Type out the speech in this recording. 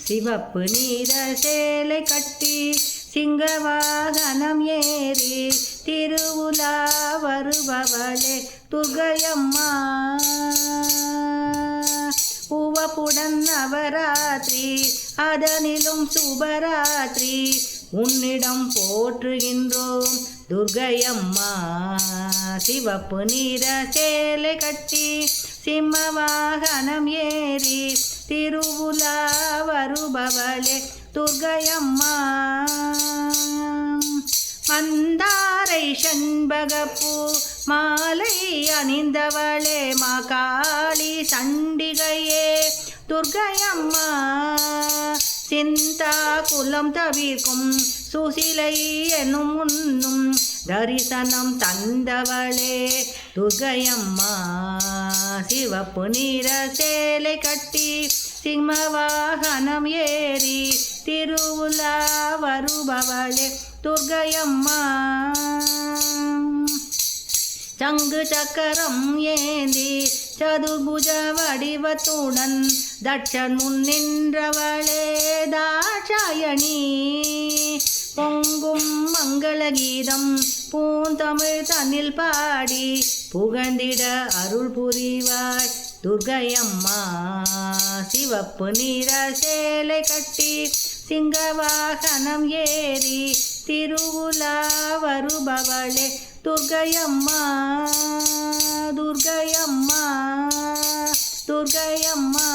சிவப்பு நீர சேலை கட்டி சிங்கவாகனம் ஏறி திருவுலா வருபவளே துர்க்கையம்மா. உவப்புடன் நவராத்திரி அதனிலும் சுபராத்திரி உன்னிடம் போற்றுகின்றோம் துர்க்கையம்மா. சிவப்பு நீர சேலை கட்டி சிம்மவாகனம் ஏறி திருவுலா வருபவளே துர்க்கையம்மா. மந்தாரை செண்பகப்பூ மாலை அணிந்தவளே மாகாளி சண்டிகையே துர்க்கையம்மா. சிந்தா குலம் தவிர்க்கும் சுசிலை எனும் முன்னும் தரிசனம் தந்தவளே துர்க்கையம்மா. சிவப்பு நீர சேலை கட்டி சிம்மவாகனம் ஏறி திருவுலா வருபவளே துர்க்கையம்மா. சங்கு சக்கரம் ஏந்தி சதுர்புஜ வடிவத்துடன் தட்சன் முன் நின்றவளே தாட்சாயணி. பொங்கும் மங்கள கீதம் பூந்தமிழ் தன்னில் பாடி புகழ்ந்திட அருள் புரிவாய் துர்க்கையம்மா. சிவப்பு நீர சேலை கட்டி சிங்கவாகனம் ஏறி திருவுலா வருபவளே துர்க்கையம்மா. துர்க்கையம்மா துர்க்கையம்மா.